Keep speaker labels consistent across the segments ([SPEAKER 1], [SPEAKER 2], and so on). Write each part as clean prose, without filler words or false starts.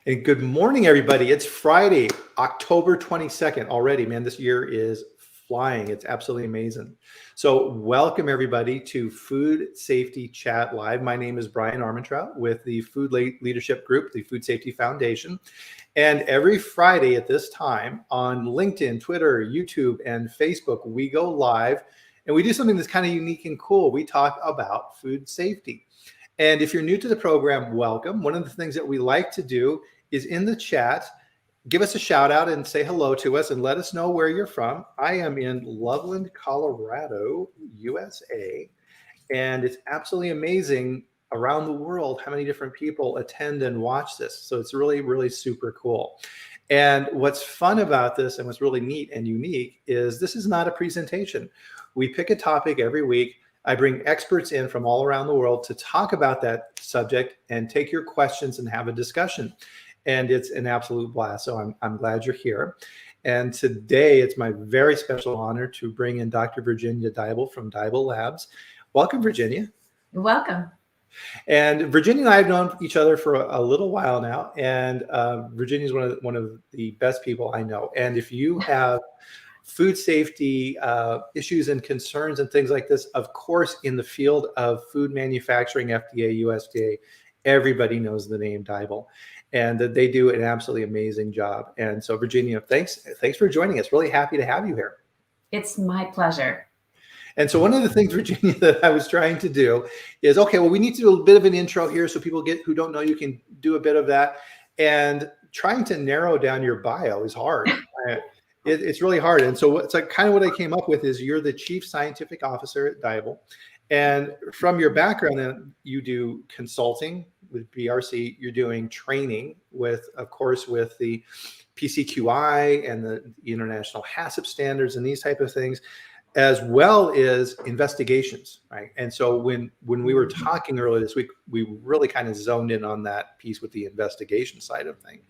[SPEAKER 1] And good morning, everybody. It's Friday, October 22nd already. Man, this year is flying. It's absolutely amazing. So welcome, everybody, to Food Safety Chat Live. My name is Bryan Armentrout with the Food Leadership Group, the Food Safety Foundation. And every Friday at this time on LinkedIn, Twitter, YouTube, and Facebook, we go live and we do something that's kind of unique and cool. We talk about food safety. And if you're new to the program, welcome. One of the things that we like to do is in the chat, give us a shout out and say hello to us and let us know where you're from. I am in Loveland, Colorado, USA, and it's absolutely amazing around the world how many different people attend and watch this. So it's really, really super cool. And what's fun about this and what's really neat and unique is this is not a presentation. We pick a topic every week. I bring experts in from all around the world to talk about that subject and take your questions and have a discussion. And it's an absolute blast. So I'm glad you're here. And today it's my very special honor to bring in Dr. Virginia Diebel from Diebel Labs. Welcome, Virginia.
[SPEAKER 2] Welcome.
[SPEAKER 1] And Virginia and I have known each other for a little while now. And Virginia is one of the best people I know. And if you have food safety issues and concerns and things like this, of course, in the field of food manufacturing, FDA, USDA, everybody knows the name Diebel, and that they do an absolutely amazing job. And so, Virginia, thanks for joining us. Really happy to have you here.
[SPEAKER 2] It's my pleasure.
[SPEAKER 1] And so one of the things, Virginia, that I was trying to do is, okay, well, we need to do a bit of an intro here so people who don't know you can do a bit of that. And trying to narrow down your bio is hard. It's really hard. And so it's like kind of what I came up with is you're the Chief Scientific Officer at Diebel. And from your background, then you do consulting with BRC, you're doing training with, of course, with the PCQI and the International HACCP standards and these type of things, as well as investigations, right? And so when we were talking earlier this week, we really kind of zoned in on that piece with the investigation side of things.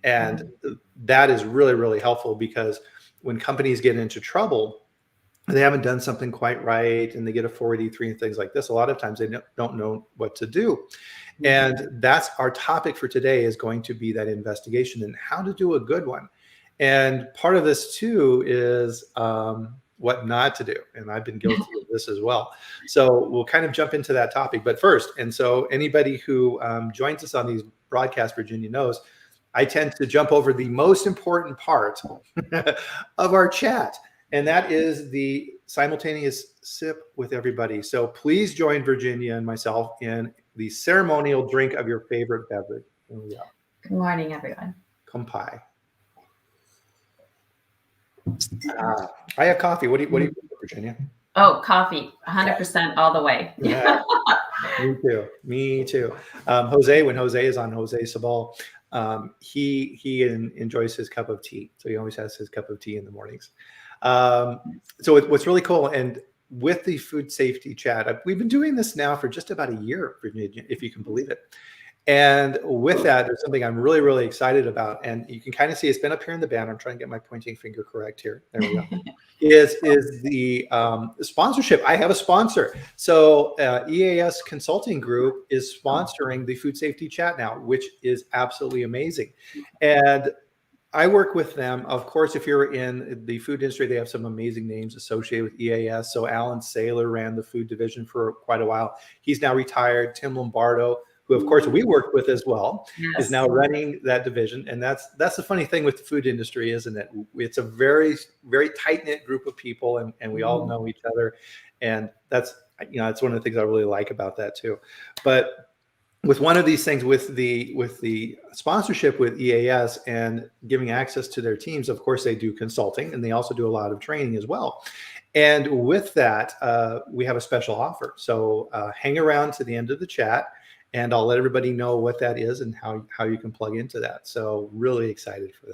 [SPEAKER 1] And that is really, really helpful because when companies get into trouble, they haven't done something quite right and they get a 483 and things like this, a lot of times they don't know what to do. And that's our topic for today is going to be that investigation and how to do a good one. And part of this too is what not to do. And I've been guilty of this as well. So we'll kind of jump into that topic. But first, and so anybody who joins us on these broadcasts, Virginia knows, I tend to jump over the most important part of our chat. And that is the simultaneous sip with everybody. So please join Virginia and myself in the ceremonial drink of your favorite beverage. Here we go.
[SPEAKER 2] Good morning, everyone.
[SPEAKER 1] Kampai. I have coffee. What do you think, Virginia?
[SPEAKER 2] Oh, coffee, 100% all the way.
[SPEAKER 1] Yeah, me too. Jose, when Jose is on, Jose Sabal, he enjoys his cup of tea. So he always has his cup of tea in the mornings. So what's really cool, and with the food safety chat, we've been doing this now for just about a year, Virginia, if you can believe it. And with that, there's something I'm really, really excited about. And you can kind of see it's been up here in the banner. I'm trying to get my pointing finger correct here. There we go. is the sponsorship. I have a sponsor. So EAS Consulting Group is sponsoring the food safety chat now, which is absolutely amazing. And I work with them. Of course, if you're in the food industry, they have some amazing names associated with EAS. So Alan Saylor ran the food division for quite a while. He's now retired. Tim Lombardo, who of course we work with as well, yes, is now running that division. And that's the funny thing with the food industry, isn't it? It's a very, very tight-knit group of people, and we all know each other. And that's one of the things I really like about that too. But with one of these things, with the sponsorship with EAS and giving access to their teams, of course they do consulting and they also do a lot of training as well. And with that, we have a special offer. So hang around to the end of the chat, and I'll let everybody know what that is and how you can plug into that. So really excited for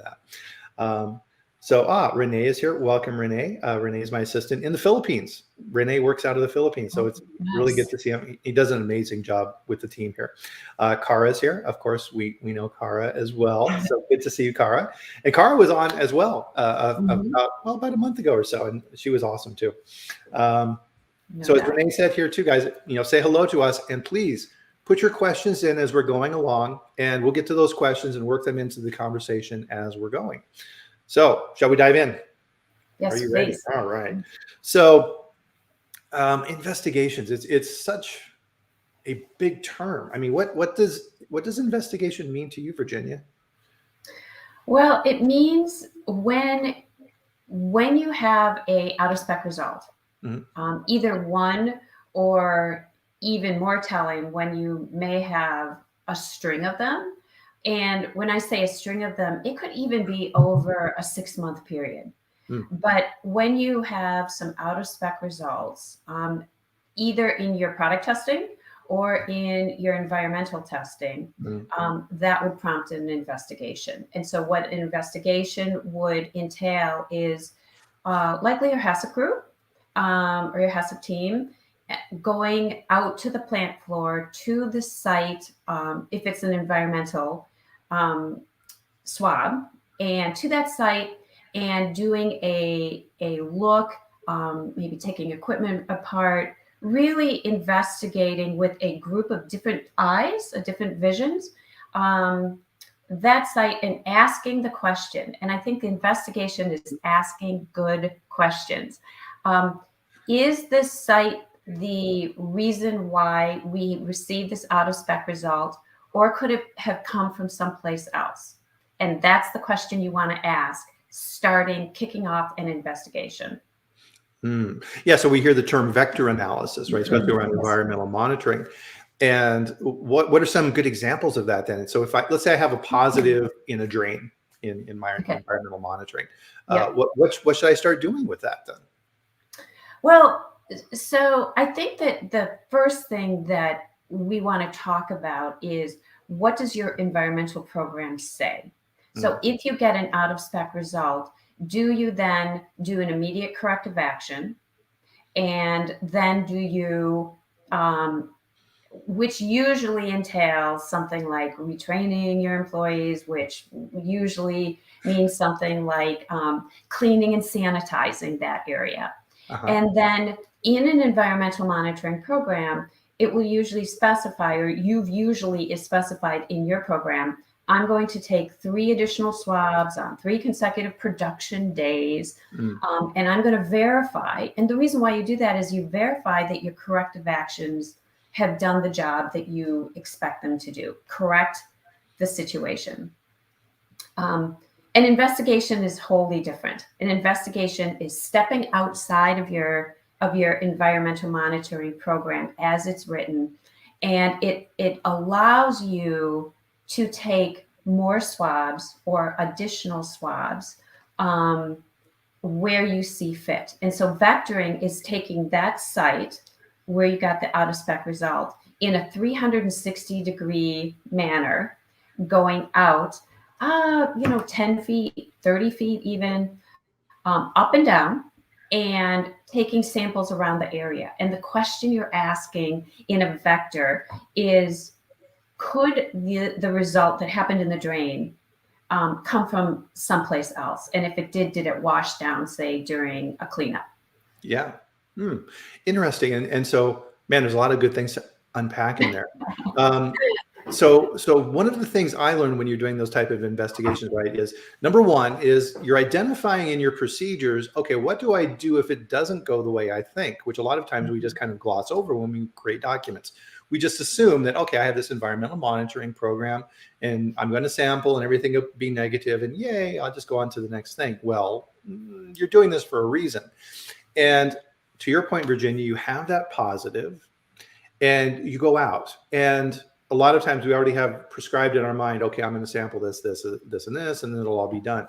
[SPEAKER 1] that. Renee is here. Welcome, Renee. Renee is my assistant in the Philippines. Renee works out of the Philippines, so it's really good to see him. He does an amazing job with the team here. Cara is here. Of course, we know Cara as well. So good to see you, Cara. And Cara was on as well about a month ago or so, and she was awesome too. So as Renee said here too, guys, say hello to us, and please put your questions in as we're going along, and we'll get to those questions and work them into the conversation as we're going. So shall we dive in?
[SPEAKER 2] Yes,
[SPEAKER 1] Are you ready?
[SPEAKER 2] please.
[SPEAKER 1] All right. So investigations, it's such a big term. I mean, what does investigation mean to you, Virginia?
[SPEAKER 2] Well, it means when you have a out of spec result, either one or even more telling when you may have a string of them. And when I say a string of them, it could even be over a 6-month period. But when you have some out of spec results, either in your product testing or in your environmental testing, that would prompt an investigation. And so what an investigation would entail is likely your HACCP group or your HACCP team going out to the plant floor, to the site, if it's an environmental swab, and to that site and doing a look, maybe taking equipment apart, really investigating with a group of different eyes, different visions, that site and asking the question. And I think the investigation is asking good questions. Is this site the reason why we received this out of spec result, or could it have come from someplace else? And that's the question you want to ask, kicking off an investigation.
[SPEAKER 1] Yeah, so we hear the term vector analysis, right? Especially around environmental monitoring. And what are some good examples of that then? So let's say I have a positive in a drain in my environmental monitoring, what should I start doing with that then?
[SPEAKER 2] Well, so I think that the first thing that we want to talk about is, what does your environmental program say? So if you get an out of spec result, do you then do an immediate corrective action? And then do you, which usually entails something like retraining your employees, which usually means something like cleaning and sanitizing that area. And then in an environmental monitoring program, it will usually specify, or you've usually is specified in your program, I'm going to take 3 additional swabs on 3 consecutive production days, and I'm going to verify. And the reason why you do that is you verify that your corrective actions have done the job that you expect them to do, correct the situation. An investigation is wholly different. An investigation is stepping outside of your environmental monitoring program as it's written, and it allows you to take more swabs or additional swabs where you see fit. And so vectoring is taking that site where you got the out of spec result in a 360-degree manner, going out, 10 feet, 30 feet even, up and down, and taking samples around the area. And the question you're asking in a vector is, could the result that happened in the drain come from someplace else? And if it did it wash down, say, during a cleanup?
[SPEAKER 1] Yeah. Interesting. And so, man, there's a lot of good things to unpack in there. So one of the things I learned when you're doing those type of investigations, right, is number one is you're identifying in your procedures, okay, what do I do if it doesn't go the way I think, which a lot of times we just kind of gloss over when we create documents. We just assume that, okay, I have this environmental monitoring program and I'm going to sample and everything will be negative and yay, I'll just go on to the next thing. Well, you're doing this for a reason. And to your point, Virginia, you have that positive and you go out, and a lot of times we already have prescribed in our mind, okay, I'm going to sample this, and this, and then it'll all be done.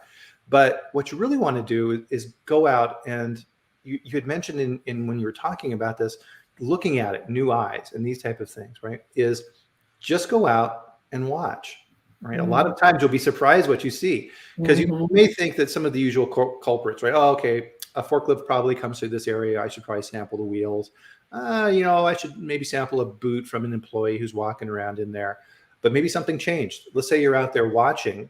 [SPEAKER 1] But what you really want to do is go out, and you had mentioned in when you were talking about this, looking at it, new eyes and these type of things, right, is just go out and watch, right? A lot of times you'll be surprised what you see, because you may think that some of the usual culprits, right? Oh, okay, a forklift probably comes through this area. I should probably sample the wheels. I should maybe sample a boot from an employee who's walking around in there. But maybe something changed. Let's say you're out there watching,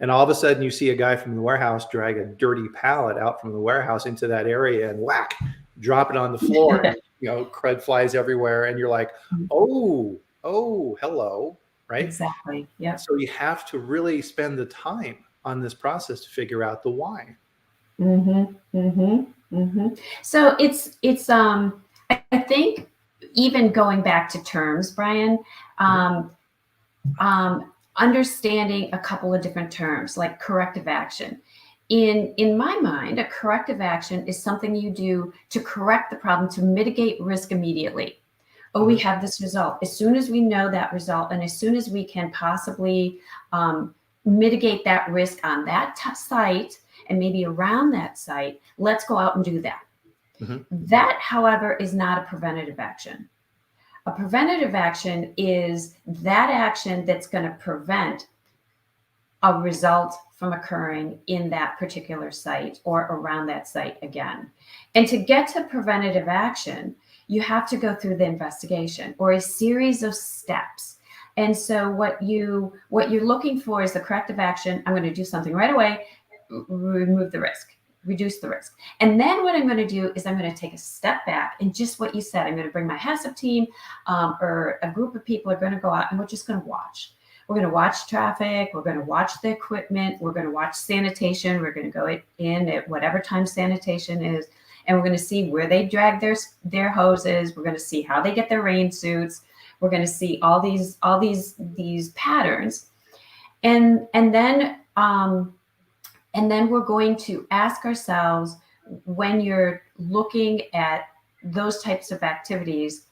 [SPEAKER 1] and all of a sudden you see a guy from the warehouse drag a dirty pallet out from the warehouse into that area and whack, drop it on the floor. And, crud flies everywhere. And you're like, oh, oh, hello, right?
[SPEAKER 2] Exactly. Yep.
[SPEAKER 1] So you have to really spend the time on this process to figure out the why.
[SPEAKER 2] Mm-hmm. Mm-hmm. Mm-hmm. So I think even going back to terms, Bryan, um, understanding a couple of different terms like corrective action. In my mind, a corrective action is something you do to correct the problem, to mitigate risk immediately. Oh, we have this result. As soon as we know that result, and as soon as we can possibly mitigate that risk on that site and maybe around that site, let's go out and do that.
[SPEAKER 1] Mm-hmm.
[SPEAKER 2] That, however, is not a preventative action. A preventative action is that action that's going to prevent a result from occurring in that particular site or around that site again. And to get to preventative action, you have to go through the investigation or a series of steps. And so what you're looking for is the corrective action. I'm going to do something right away, remove the risk, reduce the risk. And then what I'm going to do is I'm going to take a step back, and just what you said, I'm going to bring my HACCP team or a group of people are going to go out, and we're just going to watch. We're going to watch traffic. We're going to watch the equipment. We're going to watch sanitation. We're going to go in at whatever time sanitation is, and we're going to see where they drag their hoses. We're going to see how they get their rain suits. We're going to see all these patterns, and then we're going to ask ourselves, when you're looking at those types of activities,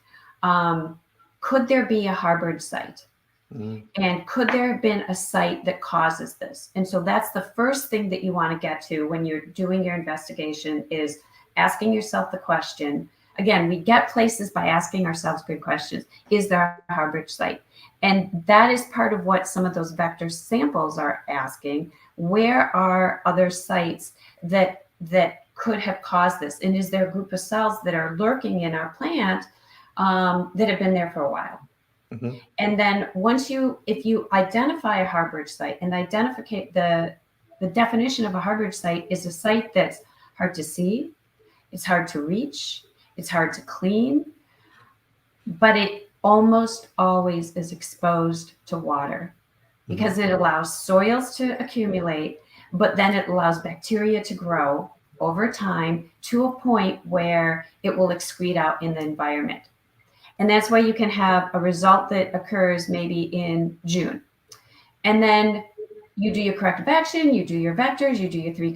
[SPEAKER 2] could there be a harbored site? Mm-hmm. And could there have been a site that causes this? And so that's the first thing that you want to get to when you're doing your investigation, is asking yourself the question. Again, we get places by asking ourselves good questions. Is there a harbored site? And that is part of what some of those vector samples are asking. Where are other sites that could have caused this? And is there a group of cells that are lurking in our plant that have been there for a while? Mm-hmm. And then if you identify a harborage site, and identify the definition of a harborage site is a site that's hard to see, it's hard to reach, it's hard to clean, but it almost always is exposed to water, because it allows soils to accumulate, but then it allows bacteria to grow over time to a point where it will excrete out in the environment. And that's why you can have a result that occurs maybe in June. And then you do your corrective action, you do your vectors, you do your 3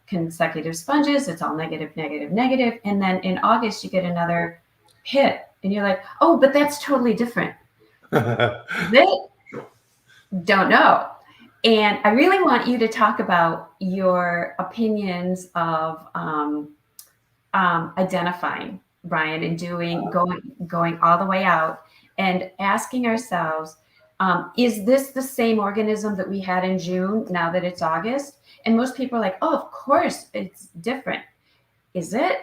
[SPEAKER 2] consecutive sponges. It's all negative, negative, negative. And then in August, you get another hit. And you're like, oh, but that's totally different. They don't know. And I really want you to talk about your opinions of identifying, Bryan, and going all the way out and asking ourselves, is this the same organism that we had in June now that it's August? And most people are like, oh, of course it's different. Is it?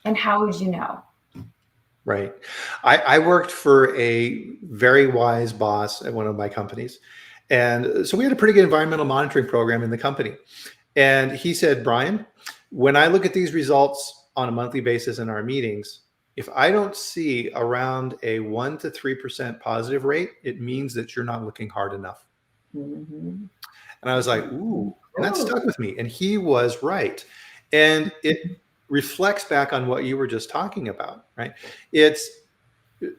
[SPEAKER 2] And how would you know?
[SPEAKER 1] Right. I worked for a very wise boss at one of my companies. And so we had a pretty good environmental monitoring program in the company. And he said, Bryan, when I look at these results on a monthly basis in our meetings, if I don't see around a 1% to 3% positive rate, it means that you're not looking hard enough. Mm-hmm. And I was like, ooh, and that stuck with me. And he was right. And it reflects back on what you were just talking about, right? It's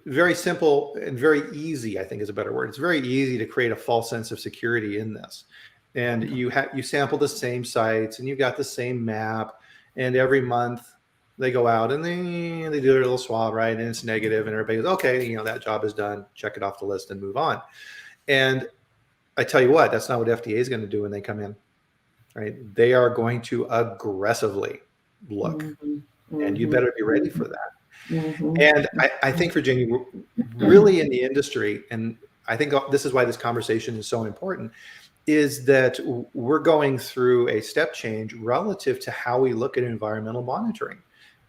[SPEAKER 1] very simple and very easy, I think is a better word. It's very easy to create a false sense of security in this. And you sample the same sites, and you've got the same map, and every month they go out and they do their little swab, right? And it's negative, and everybody goes, okay, that job is done, check it off the list and move on. And I tell you what, that's not what FDA is going to do when they come in, right? They are going to aggressively look, mm-hmm. and you better be ready for that. Mm-hmm. And I think, Virginia, really in the industry, and I think this is why this conversation is so important, is that we're going through a step change relative to how we look at environmental monitoring,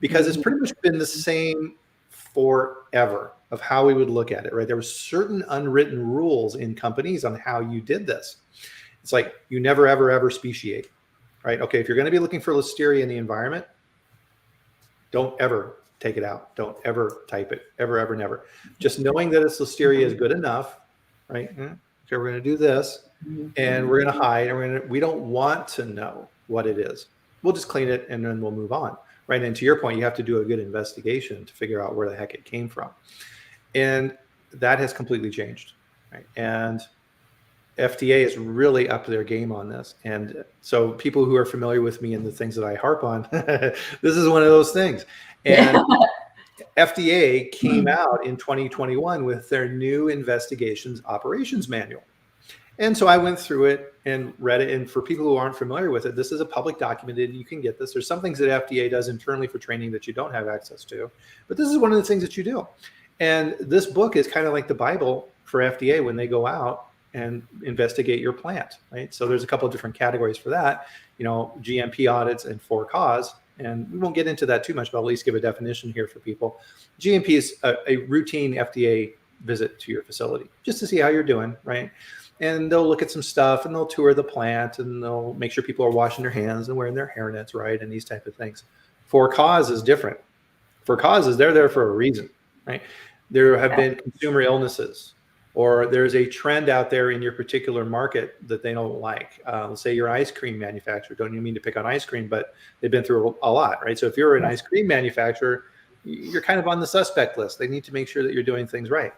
[SPEAKER 1] because it's pretty much been the same forever of how we would look at it, right? There were certain unwritten rules in companies on how you did this. It's like you never, ever, ever speciate, right? Okay, if you're going to be looking for listeria in the environment, don't ever take it out. Don't ever type it, ever, ever, never. Just knowing that it's listeria is good enough, right? Okay, we're going to do this, and we're going to hide, and we don't want to know what it is. We'll just clean it, and then we'll move on, right? And to your point, you have to do a good investigation to figure out where the heck it came from. And that has completely changed, right? And FDA is really up their game on this. And so people who are familiar with me and the things that I harp on, this is one of those things. And FDA came out in 2021 with their new investigations operations manual. And so I went through it and read it. And for people who aren't familiar with it, this is a public document and you can get this. There's some things that FDA does internally for training that you don't have access to, but this is one of the things that you do. And this book is kind of like the Bible for FDA when they go out and investigate your plant, right? So there's a couple of different categories for that, you know, GMP audits and for cause. And we won't get into that too much, but I'll at least give a definition here for people. GMP is a routine FDA visit to your facility just to see how you're doing, right? And they'll look at some stuff and they'll tour the plant and they'll make sure people are washing their hands and wearing their hairnets, right? And these type of things. For cause is different. For causes, they're there for a reason, right? There have been consumer illnesses, or there's a trend out there in your particular market that they don't like. Let's say you're an ice cream manufacturer. Don't you mean to pick on ice cream, but they've been through a lot, right? So if you're an ice cream manufacturer, you're kind of on the suspect list. They need to make sure that you're doing things right.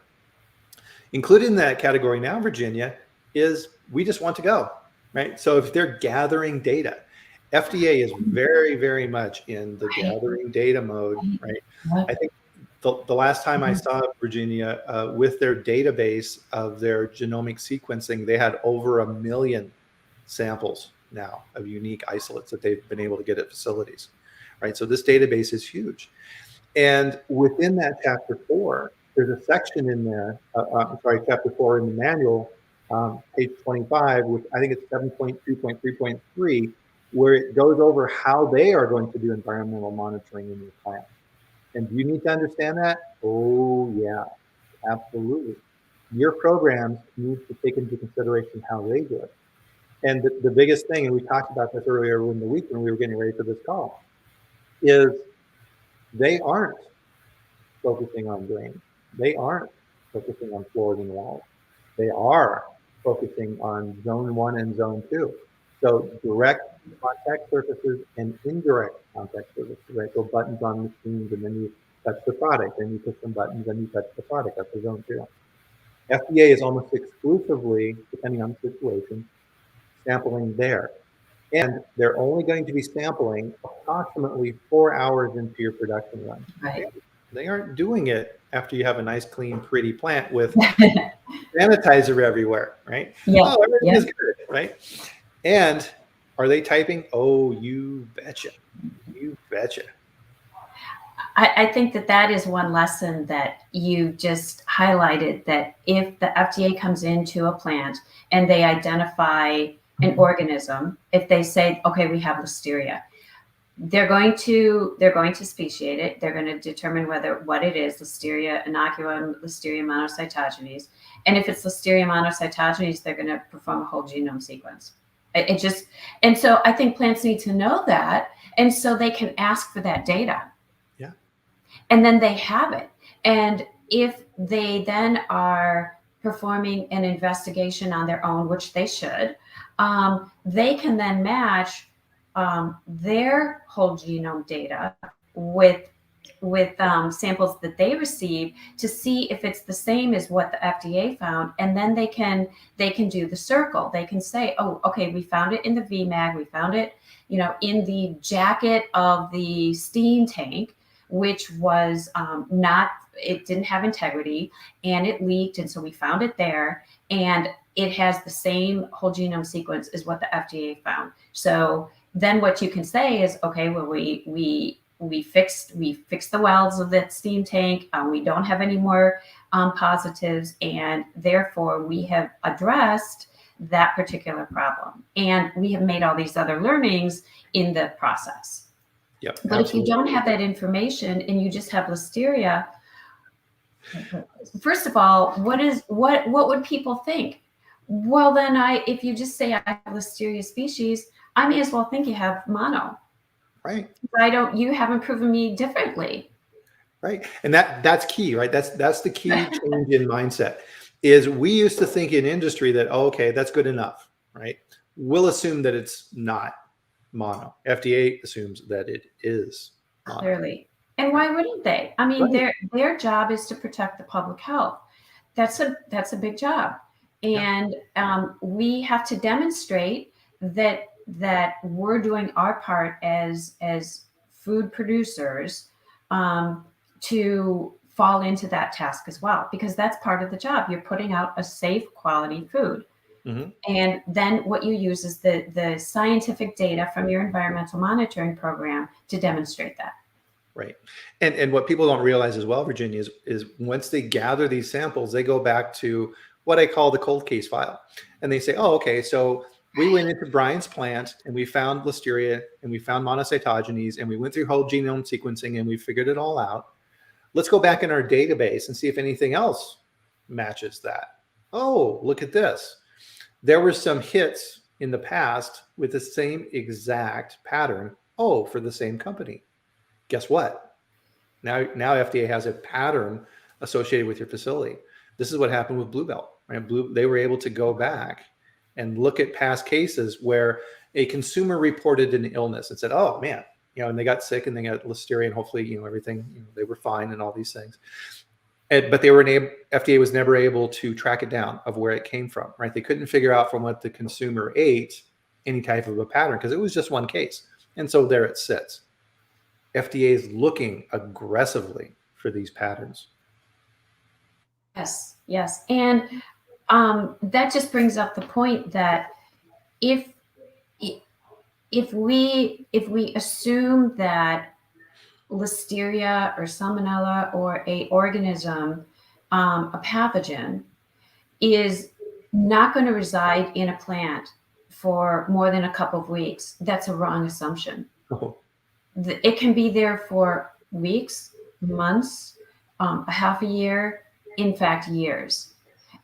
[SPEAKER 1] Included in that category now, Virginia, is we just want to go, right? So if they're gathering data, FDA is very, very much in the gathering data mode, right? I think the last time I saw Virginia with their database of their genomic sequencing, they had over 1 million samples now of unique isolates that they've been able to get at facilities, right? So this database is huge. And within that chapter 4, there's a section in there, chapter 4 in the manual, page 25, which I think it's 7.2.3.3, where it goes over how they are going to do environmental monitoring in your plant. And do you need to understand that? Oh, yeah, absolutely. Your programs need to take into consideration how they do it. And the biggest thing, and we talked about this earlier in the week when we were getting ready for this call, is they aren't focusing on drains. They aren't focusing on floors and walls. They are focusing on zone 1 and zone 2. So direct contact surfaces and indirect contact surfaces, right? So buttons on machines, and then you touch the product, then you push some buttons, then you touch the product. That's the zone 2. FDA is almost exclusively, depending on the situation, sampling there. And they're only going to be sampling approximately 4 hours into your production run.
[SPEAKER 2] Right.
[SPEAKER 1] They aren't doing it after you have a nice, clean, pretty plant with sanitizer everywhere, right?
[SPEAKER 2] Yeah.
[SPEAKER 1] Oh, everything is good, right? And are they typing? Oh, you betcha. You betcha.
[SPEAKER 2] I think that is one lesson that you just highlighted, that if the FDA comes into a plant and they identify an organism, if they say, okay, we have listeria, they're going to speciate it. They're going to determine what it is, Listeria inoculum, Listeria monocytogenes. And if it's Listeria monocytogenes, they're going to perform a whole genome sequence. And so I think plants need to know that. And so they can ask for that data.
[SPEAKER 1] Yeah.
[SPEAKER 2] And then they have it. And if they then are performing an investigation on their own, which they should, they can then match their whole genome data with samples that they receive to see if it's the same as what the FDA found, and then they can do the circle. They can say, oh, okay, we found it in the VMAG, we found it, in the jacket of the steam tank, which was it didn't have integrity and it leaked, and so we found it there, and it has the same whole genome sequence as what the FDA found. So then what you can say is, okay, well, we fixed the welds of that steam tank. We don't have any more positives, and therefore we have addressed that particular problem. And we have made all these other learnings in the process.
[SPEAKER 1] Yep,
[SPEAKER 2] but absolutely. If you don't have that information and you just have listeria, first of all, what would people think? Well, then if you just say I have listeria species, I may as well think you have mono.
[SPEAKER 1] Right.
[SPEAKER 2] You haven't proven me differently.
[SPEAKER 1] Right. And that's key, right? That's the key change in mindset is we used to think in industry that, oh, okay, that's good enough, right? We'll assume that it's not mono. FDA assumes that it is mono.
[SPEAKER 2] Clearly. And why wouldn't they? I mean,
[SPEAKER 1] Right.
[SPEAKER 2] their job is to protect the public health. That's a big job. And we have to demonstrate that we're doing our part as food producers to fall into that task as well, because that's part of the job. You're putting out a safe, quality food.
[SPEAKER 1] Mm-hmm.
[SPEAKER 2] And then what you use is the scientific data from your environmental monitoring program to demonstrate that.
[SPEAKER 1] Right. And what people don't realize as well, Virginia, is once they gather these samples, they go back to what I call the cold case file. And they say, oh, okay, so we went into Bryan's plant and we found Listeria and we found monocytogenes and we went through whole genome sequencing and we figured it all out. Let's go back in our database and see if anything else matches that. Oh, look at this. There were some hits in the past with the same exact pattern. Oh, for the same company. Guess what? Now FDA has a pattern associated with your facility. This is what happened with Blue Belt, right? They were able to go back and look at past cases where a consumer reported an illness and said, oh man, and they got sick and they got Listeria and hopefully, everything, they were fine and all these things. But FDA was never able to track it down of where it came from, right? They couldn't figure out from what the consumer ate any type of a pattern because it was just one case. And so there it sits. FDA is looking aggressively for these patterns.
[SPEAKER 2] Yes. And that just brings up the point that if we assume that Listeria or Salmonella or a organism, a pathogen, is not going to reside in a plant for more than a couple of weeks, that's a wrong assumption.
[SPEAKER 1] Oh.
[SPEAKER 2] It can be there for weeks, months, a half a year, in fact, years.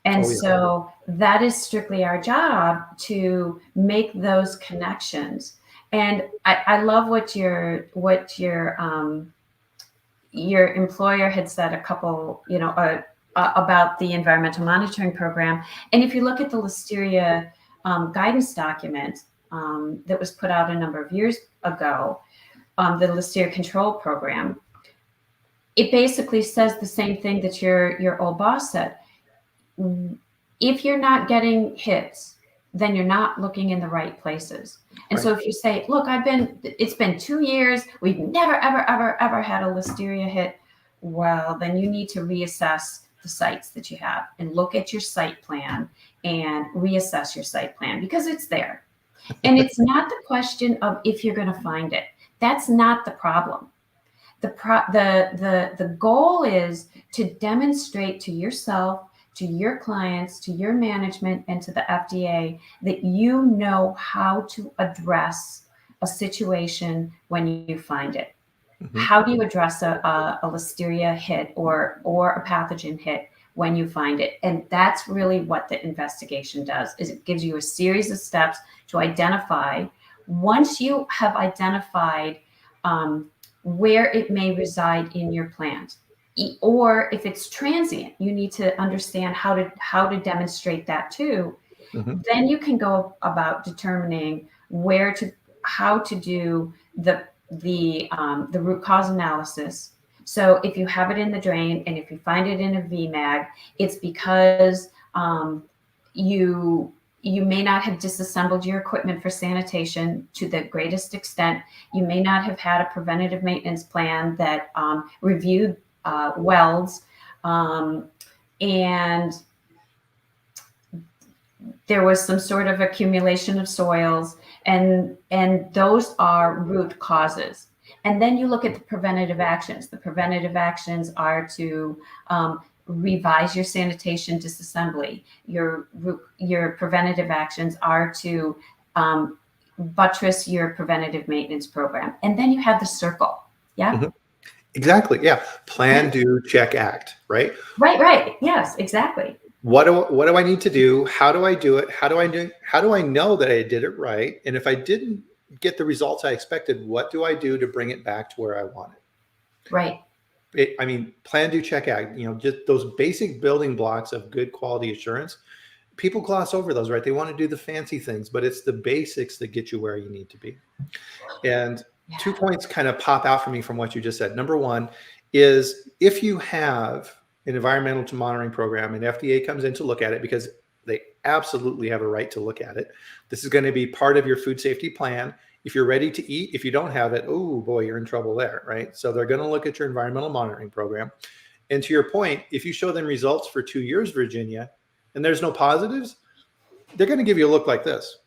[SPEAKER 2] And so that is strictly our job to make those connections. And I love what your employer had said a couple, about the environmental monitoring program. And if you look at the Listeria guidance document that was put out a number of years ago, the Listeria control program, it basically says the same thing that your old boss said. If you're not getting hits, then you're not looking in the right places. And so if you say, look, it's been 2 years, we've never, ever had a Listeria hit, well, then you need to reassess the sites that you have and look at your site plan and reassess your site plan because it's there. And it's not the question of if you're going to find it. That's not the problem. The goal is to demonstrate to yourself, to your clients, to your management, and to the FDA that you know how to address a situation when you find it. Mm-hmm. How do you address a Listeria hit or a pathogen hit when you find it? And that's really what the investigation does, is it gives you a series of steps to identify. Once you have identified where it may reside in your plant, or if it's transient, you need to understand how to demonstrate that too. Mm-hmm. Then you can go about determining how to do the root cause analysis. So if you have it in the drain and if you find it in a VMAG, it's because you may not have disassembled your equipment for sanitation to the greatest extent. You may not have had a preventative maintenance plan that reviewed welds, and there was some sort of accumulation of soils, and those are root causes. And then you look at the preventative actions. The preventative actions are to revise your sanitation disassembly. Your preventative actions are to buttress your preventative maintenance program. And then you have the circle. Yeah. Mm-hmm.
[SPEAKER 1] Exactly. Yeah. Plan, do, check, act. Right.
[SPEAKER 2] Right. Yes, exactly.
[SPEAKER 1] What do I need to do? How do I do it? How do I know that I did it right? And if I didn't get the results I expected, what do I do to bring it back to where I want it?
[SPEAKER 2] Right.
[SPEAKER 1] I mean, plan, do, check, act, just those basic building blocks of good quality assurance. People gloss over those, right? They want to do the fancy things, but it's the basics that get you where you need to be. And 2 points kind of pop out for me from what you just said. Number one is, if you have an environmental monitoring program and FDA comes in to look at it, because they absolutely have a right to look at it. This is going to be part of your food safety plan. If you're ready to eat, if you don't have it, oh boy, you're in trouble there, right? So they're going to look at your environmental monitoring program. And to your point, if you show them results for 2 years, Virginia, and there's no positives, they're going to give you a look like this,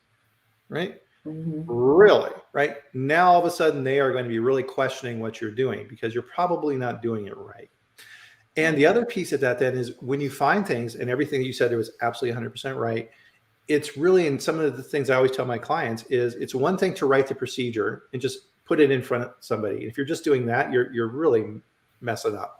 [SPEAKER 1] right? Mm-hmm. Really, right? Now all of a sudden they are going to be really questioning what you're doing, because you're probably not doing it right. And the other piece of that then is, when you find things, and everything that you said, it was absolutely 100% right. It's really, and some of the things I always tell my clients is, it's one thing to write the procedure and just put it in front of somebody. If you're just doing that, you're really messing up.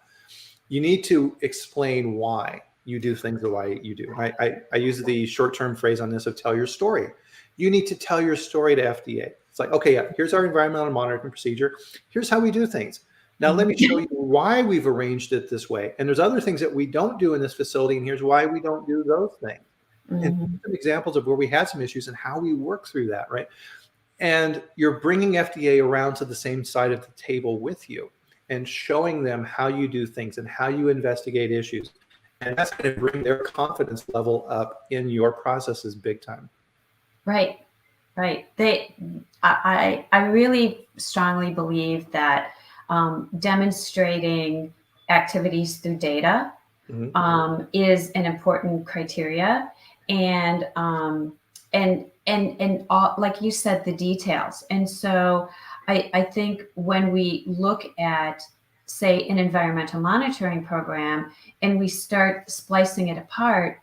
[SPEAKER 1] You need to explain why you do things the way you do. I use the short-term phrase on this of tell your story. You need to tell your story to FDA. It's like, okay, yeah, here's our environmental monitoring procedure. Here's how we do things. Now, let me show you why we've arranged it this way. And there's other things that we don't do in this facility, and here's why we don't do those things. Mm-hmm. And some examples of where we had some issues and how we work through that, right? And you're bringing FDA around to the same side of the table with you and showing them how you do things and how you investigate issues. And that's going to bring their confidence level up in your processes big time.
[SPEAKER 2] Right. I really strongly believe that demonstrating activities through data is an important criteria, and all, like you said, the details. And so I think when we look at, say, an environmental monitoring program and we start splicing it apart,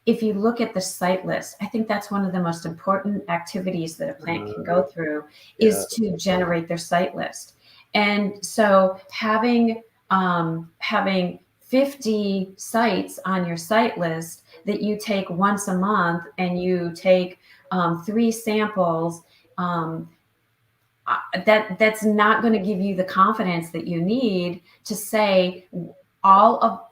[SPEAKER 2] if you look at the site list, I think that's one of the most important activities that a plant can go through, is to generate their site list. And so having 50 sites on your site list that you take once a month, and you take 3 samples, that's not going to give you the confidence that you need to say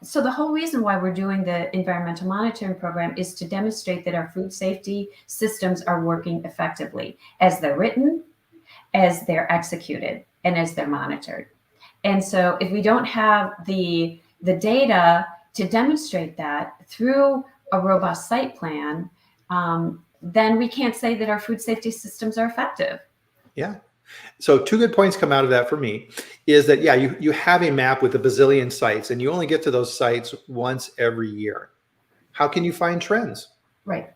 [SPEAKER 2] so the whole reason why we're doing the environmental monitoring program is to demonstrate that our food safety systems are working effectively as they're written, as they're executed, and as they're monitored. And so if we don't have the data to demonstrate that through a robust site plan, then we can't say that our food safety systems are effective.
[SPEAKER 1] Yeah. So 2 good points come out of that for me is that, you have a map with a bazillion sites, and you only get to those sites once every year. How can you find trends?
[SPEAKER 2] Right.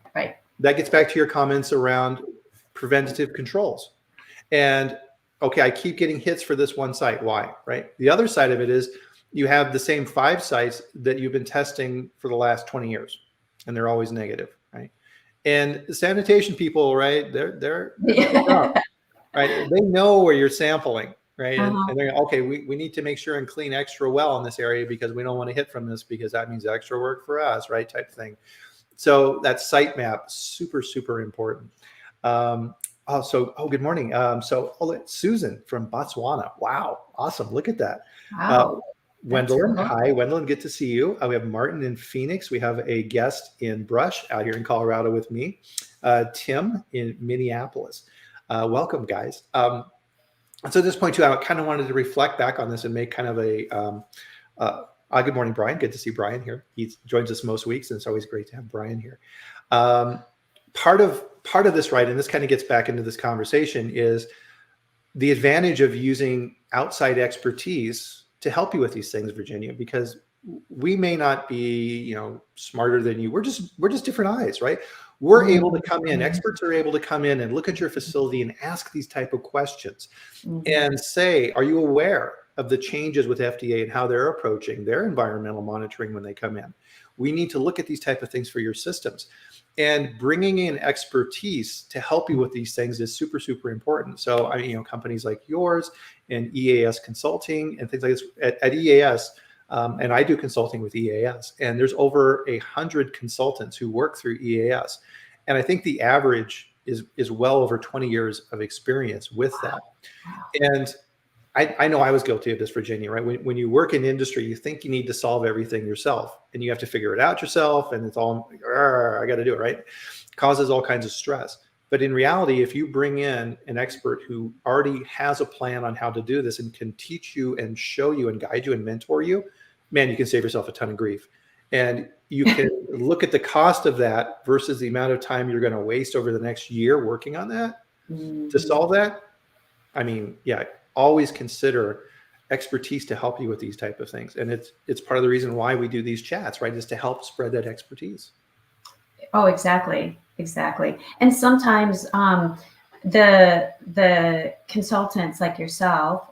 [SPEAKER 1] That gets back to your comments around preventative controls. And okay, I keep getting hits for this one site. Why? Right. The other side of it is, you have the same 5 sites that you've been testing for the last 20 years, and they're always negative. Right. And the sanitation people, right, they're right? They know where you're sampling, right? And they're okay, we need to make sure and clean extra well in this area, because we don't want to hit from this, because that means extra work for us, right? Type thing. So that site map, super, super important. Good morning. Susan from Botswana. Wow. Awesome. Look at that.
[SPEAKER 2] Wow.
[SPEAKER 1] Wendell, hi, Wendell, good to see you. We have Martin in Phoenix. We have a guest in Brush out here in Colorado with me. Tim in Minneapolis. Welcome, guys. So at this point, too, I kind of wanted to reflect back on this and make kind of a good morning, Brian. Good to see Brian here. He joins us most weeks, and it's always great to have Brian here. Part of this, right, and this kind of gets back into this conversation, is the advantage of using outside expertise to help you with these things, Virginia, because we may not be, smarter than you. We're just different eyes, right? We're able to come in, experts are able to come in and look at your facility and ask these type of questions and say, are you aware of the changes with FDA and how they're approaching their environmental monitoring when they come in? We need to look at these type of things for your systems. And bringing in expertise to help you with these things is super, super important. So, companies like yours and EAS Consulting and things like this at EAS, and I do consulting with EAS, and there's over 100 consultants who work through EAS. And I think the average is well over 20 years of experience with that. And I know I was guilty of this, Virginia, right? When you work in industry, you think you need to solve everything yourself and you have to figure it out yourself. And it's all, I got to do it, right? Causes all kinds of stress. But in reality, if you bring in an expert who already has a plan on how to do this and can teach you and show you and guide you and mentor you, man, you can save yourself a ton of grief. And you can look at the cost of that versus the amount of time you're going to waste over the next year working on that to solve that. I mean, yeah, always consider expertise to help you with these type of things. And it's part of the reason why we do these chats, right? Is to help spread that expertise.
[SPEAKER 2] Oh, exactly. Exactly. And sometimes the consultants like yourself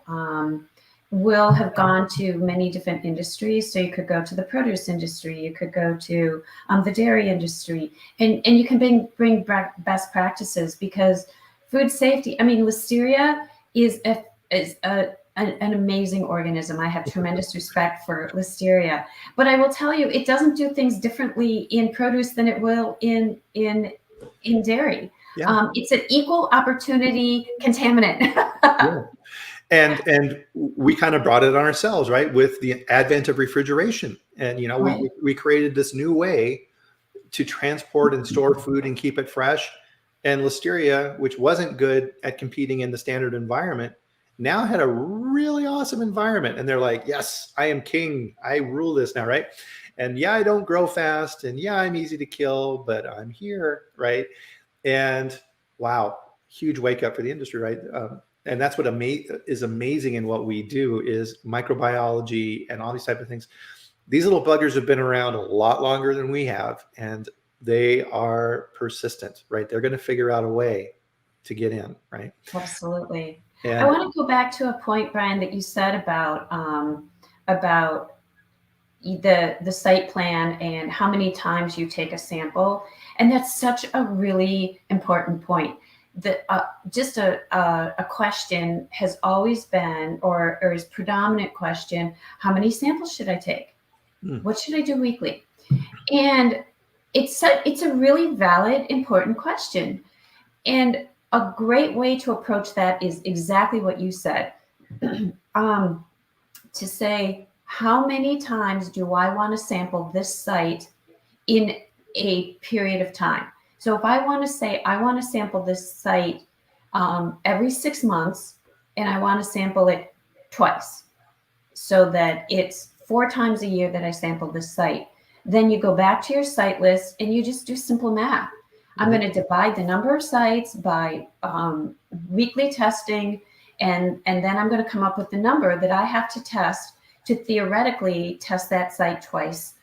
[SPEAKER 2] will have gone to many different industries. So you could go to the produce industry, you could go to the dairy industry, and you can bring best practices, because food safety, I mean, Listeria is an amazing organism. I have tremendous respect for Listeria, but I will tell you, it doesn't do things differently in produce than it will in dairy.
[SPEAKER 1] Yeah.
[SPEAKER 2] It's an equal opportunity contaminant.
[SPEAKER 1] Yeah. And we kind of brought it on ourselves, right? With the advent of refrigeration. And,
[SPEAKER 2] Right.
[SPEAKER 1] we created this new way to transport and store food and keep it fresh. And Listeria, which wasn't good at competing in the standard environment, now had a really awesome environment. And they're like, yes, I am king. I rule this now, right? And yeah, I don't grow fast. And yeah, I'm easy to kill, but I'm here, right? And wow, huge wake up for the industry, right? And that's what is amazing in what we do is microbiology and all these type of things. These little buggers have been around a lot longer than we have, and they are persistent, right? They're going to figure out a way to get in, right?
[SPEAKER 2] Absolutely. I
[SPEAKER 1] And
[SPEAKER 2] want to go back to a point, Bryan, that you said about the site plan and how many times you take a sample, and that's such a really important point. Just a question has always been, or is predominant question, how many samples should I take? What should I do weekly? And it's a really valid, important question. And a great way to approach that is exactly what you said. To say, how many times do I want to sample this site in a period of time? So if I want to say, I want to sample this site every 6 months, and I want to sample it twice, so that it's 4 times a year that I sample this site, then you go back to your site list and you just do simple math. I'm going to divide the number of sites by weekly testing, and then I'm going to come up with the number that I have to test to theoretically test that site twice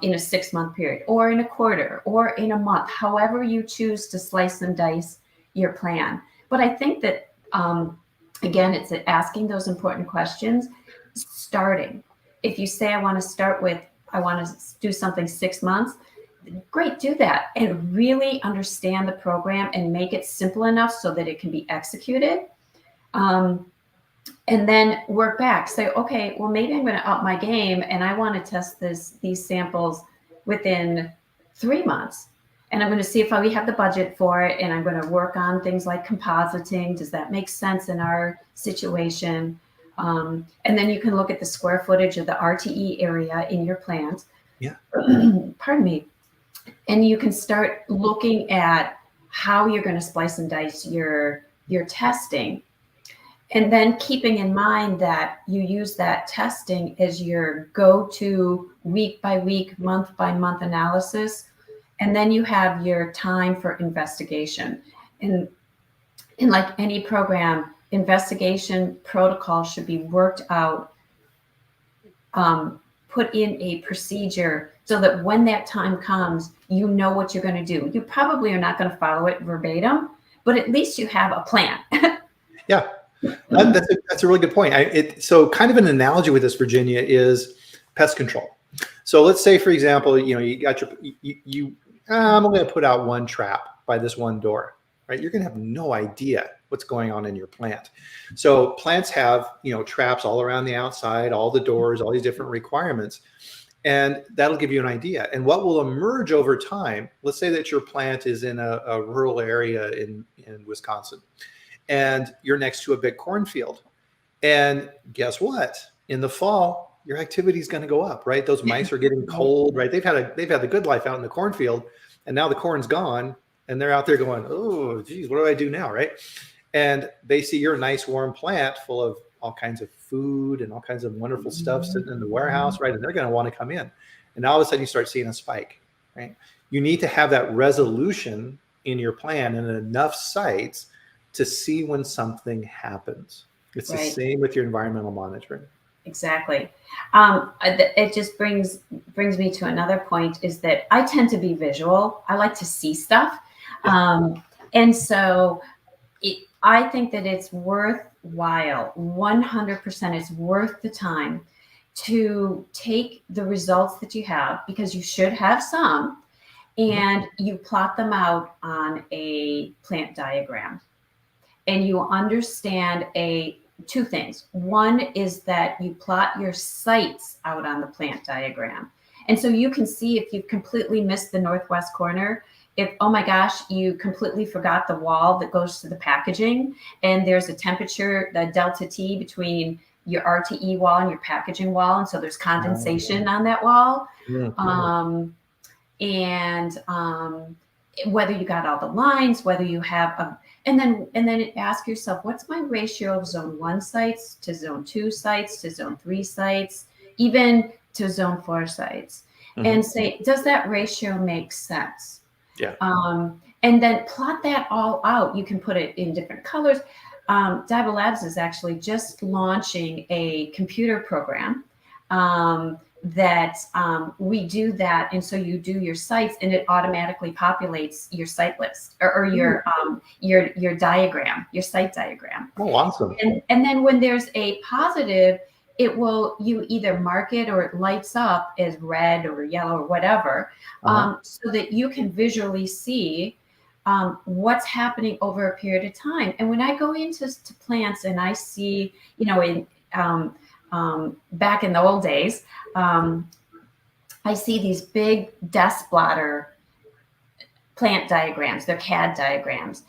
[SPEAKER 2] in a 6-month period, or in a quarter, or in a month, however you choose to slice and dice your plan. But I think that, again, it's asking those important questions, starting. If you say, I want to start with, I want to do something 6 months, great, do that, and really understand the program and make it simple enough so that it can be executed. And then work back. Say, okay, well, maybe I'm going to up my game and I want to test these samples within 3 months. And I'm going to see if we have the budget for it. And I'm going to work on things like compositing. Does that make sense in our situation? And then you can look at the square footage of the RTE area in your plant.
[SPEAKER 1] yeah,
[SPEAKER 2] Pardon me. And you can start looking at how you're going to splice and dice your testing. And then keeping in mind that you use that testing as your go-to week by week, month by month analysis. And then you have your time for investigation. And like any program, investigation protocol should be worked out, put in a procedure so that when that time comes, you know what you're going to do. You probably are not going to follow it verbatim, but at least you have a plan.
[SPEAKER 1] yeah, that's a really good point. So kind of an analogy with this, Virginia, is pest control. So let's say, for example, you got I'm only going to put out one trap by this one door, right? You're going to have no idea what's going on in your plant. So plants have, traps all around the outside, all the doors, all these different requirements, and that'll give you an idea. And what will emerge over time, let's say that your plant is in a rural area in Wisconsin, and you're next to a big cornfield. And guess what? In the fall, your activity is going to go up, right? Those mice are getting
[SPEAKER 2] Right.
[SPEAKER 1] cold, right? They've had the good life out in the cornfield, and now the corn's gone, and they're out there going, oh, geez, what do I do now, right? And they see your nice warm plant full of all kinds of food and all kinds of wonderful stuff sitting in the warehouse, right? And they're going to want to come in. And all of a sudden, you start seeing a spike, right? You need to have that resolution in your plan and enough sites to see when something happens. It's the
[SPEAKER 2] Right.
[SPEAKER 1] same with your environmental monitoring.
[SPEAKER 2] Exactly. It just brings me to another point, is that I tend to be visual. I like to see stuff.
[SPEAKER 1] Yeah.
[SPEAKER 2] And so I think that it's worthwhile, 100% it's worth the time to take the results that you have, because you should have some, and you plot them out on a plant diagram. And you understand two things. One is that you plot your sites out on the plant diagram. And so you can see if you've completely missed the northwest corner, if, oh my gosh, you completely forgot the wall that goes to the packaging, and there's a temperature, the delta T between your RTE wall and your packaging wall. And so there's condensation on that wall. And whether you got all the lines, whether you have and then ask yourself, what's my ratio of zone 1 sites to zone 2 sites to zone 3 sites, even to zone 4 sites, and say, does that ratio make sense?
[SPEAKER 1] Yeah.
[SPEAKER 2] And then plot that all out. You can put it in different colors. Diebel Labs is actually just launching a computer program that we do that. And so you do your sites, and it automatically populates your site list, or your diagram, your site diagram.
[SPEAKER 1] Oh, awesome.
[SPEAKER 2] And then when there's a positive, you either mark it, or it lights up as red or yellow or whatever, so that you can visually see what's happening over a period of time. And when I go into plants and I see, back in the old days, I see these big desk blotter plant diagrams. They're CAD diagrams.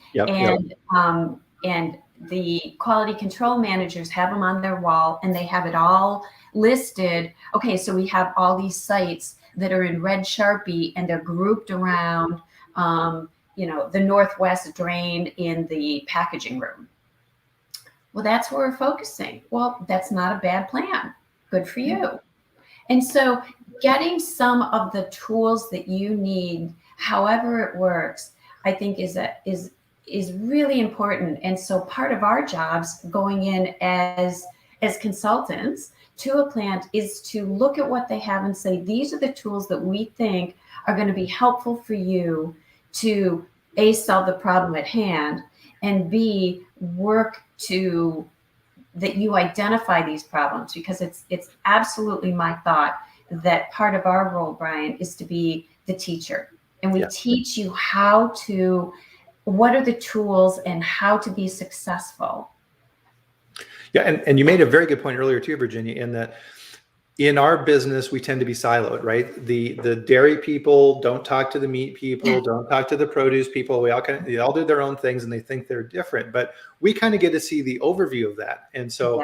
[SPEAKER 2] And the quality control managers have them on their wall, and they have it all listed. Okay, so we have all these sites that are in red Sharpie, and they're grouped around, the northwest drain in the packaging room. Well, that's where we're focusing. Well, that's not a bad plan. Good for you. And so getting some of the tools that you need, however it works, I think is really important. And so part of our jobs going in as consultants to a plant is to look at what they have and say, these are the tools that we think are going to be helpful for you to A, solve the problem at hand, and B, work to that you identify these problems, because it's absolutely my thought that part of our role, Bryan, is to be the teacher, and we teach you what are the tools and how to be successful.
[SPEAKER 1] Yeah, and you made a very good point earlier too, Virginia, in that in our business, we tend to be siloed, right? The dairy people don't talk to the meat people, don't talk to the produce people. They all do their own things, and they think they're different. But we kind of get to see the overview of that. And so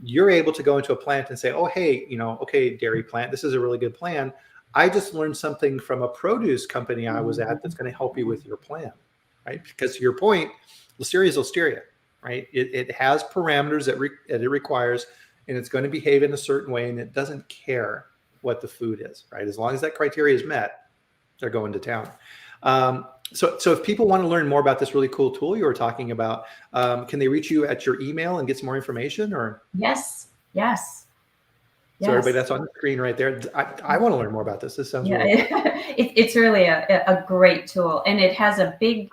[SPEAKER 1] you're able to go into a plant and say, oh, hey, okay, dairy plant, this is a really good plan. I just learned something from a produce company I was at that's going to help you with your plan, right? Because to your point, listeria is listeria, right? It has parameters that it requires, and it's going to behave in a certain way, and it doesn't care what the food is, right? As long as that criteria is met, they're going to town. So if people want to learn more about this really cool tool you were talking about, can they reach you at your email and get some more information? Or
[SPEAKER 2] Yes.
[SPEAKER 1] So everybody, that's on the screen right there. I want to learn more about this. This sounds really cool.
[SPEAKER 2] It's really a great tool, and it has a big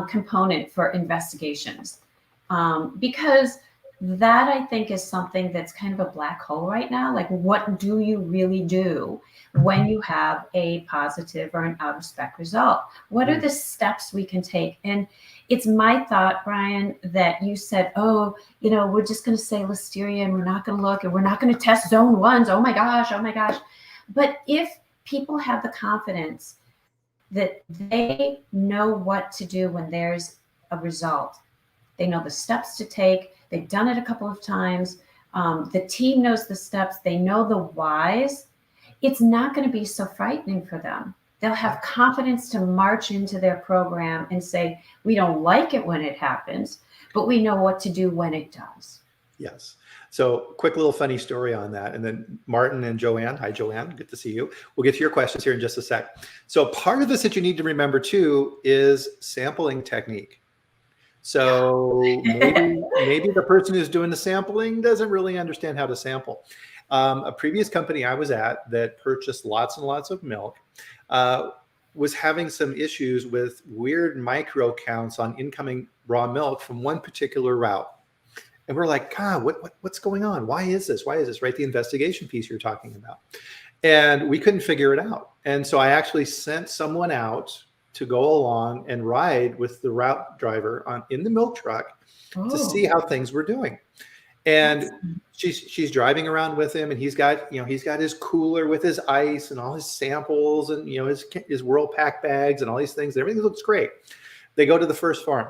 [SPEAKER 2] component for investigations, because that, I think, is something that's kind of a black hole right now. Like, what do you really do when you have a positive or an out of spec result? What are the steps we can take? And it's my thought, Bryan, that you said, we're just going to say listeria, and we're not going to look, and we're not going to test zone 1s. Oh my gosh. But if people have the confidence that they know what to do when there's a result, they know the steps to take, They've done it a couple of times. The team knows the steps. They know the whys. It's not going to be so frightening for them. They'll have confidence to march into their program and say, we don't like it when it happens, but we know what to do when it does.
[SPEAKER 1] Yes. So quick little funny story on that. And then Martin and Joanne. Hi, Joanne. Good to see you. We'll get to your questions here in just a sec. So part of this that you need to remember too is sampling technique. So maybe the person who's doing the sampling doesn't really understand how to sample. A previous company I was at that purchased lots and lots of milk was having some issues with weird micro counts on incoming raw milk from one particular route. And we're like, God, what's going on? Why is this? Why is this? Right? The investigation piece you're talking about. And we couldn't figure it out. And so I actually sent someone out to go along and ride with the route driver in the milk truck to see how things were doing. And she's driving around with him, and he's got his cooler with his ice and all his samples and his Whirl Pack bags and all these things. Everything looks great. They go to the first farm.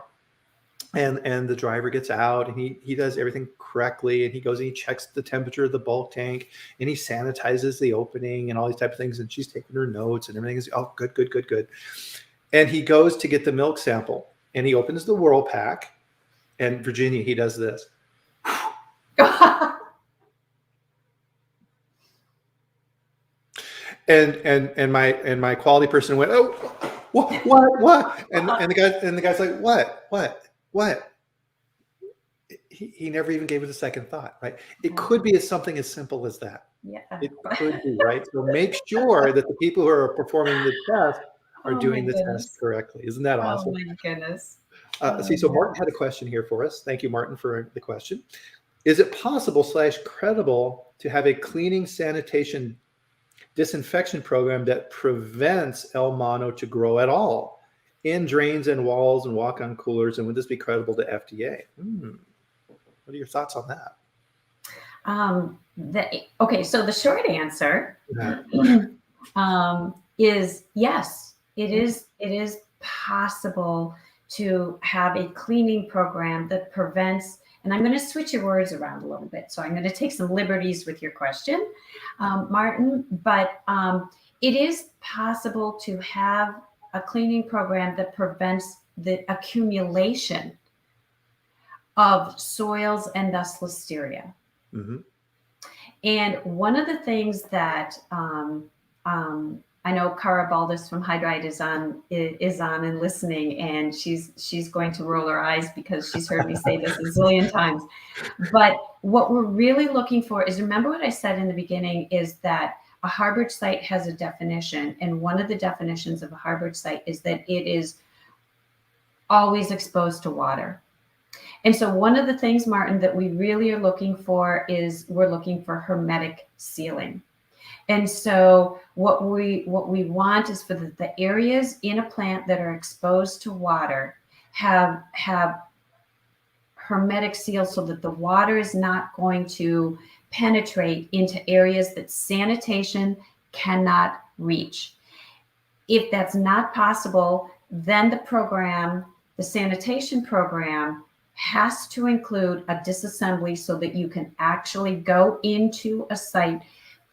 [SPEAKER 1] And the driver gets out and he does everything correctly, and he goes and he checks the temperature of the bulk tank, and he sanitizes the opening and all these type of things, and she's taking her notes and everything is good. And he goes to get the milk sample, and he opens the Whirl Pack, and Virginia, he does this. and my quality person went, oh, what? And the guy's like, what? He never even gave it a second thought, right? It could be something as simple as that.
[SPEAKER 2] Yeah.
[SPEAKER 1] It could be, right? So make sure that the people who are performing the test are doing the test correctly. Isn't that awesome?
[SPEAKER 2] Oh my goodness.
[SPEAKER 1] So Martin had a question here for us. Thank you, Martin, for the question. Is it possible / credible to have a cleaning, sanitation, disinfection program that prevents El Mono to grow at all in drains and walls and walk-on coolers? And would this be credible to FDA? What are your thoughts on that?
[SPEAKER 2] Okay, so the short answer is yes. It is possible to have a cleaning program that prevents, and I'm going to switch your words around a little bit. So I'm going to take some liberties with your question, Martin, but it is possible to have a cleaning program that prevents the accumulation of soils and thus listeria. Mm-hmm. And one of the things that I know Cara Baldus from Hydride is on and listening, and she's going to roll her eyes because she's heard me say this a zillion times. But what we're really looking for is, remember what I said in the beginning, is that a harborage site has a definition, and one of the definitions of a harborage site is that it is always exposed to water. And so one of the things, Martin, that we really are looking for is we're looking for hermetic sealing. And so what we want is for the areas in a plant that are exposed to water have hermetic seal, so that the water is not going to penetrate into areas that sanitation cannot reach. If that's not possible, then the sanitation program has to include a disassembly so that you can actually go into a site,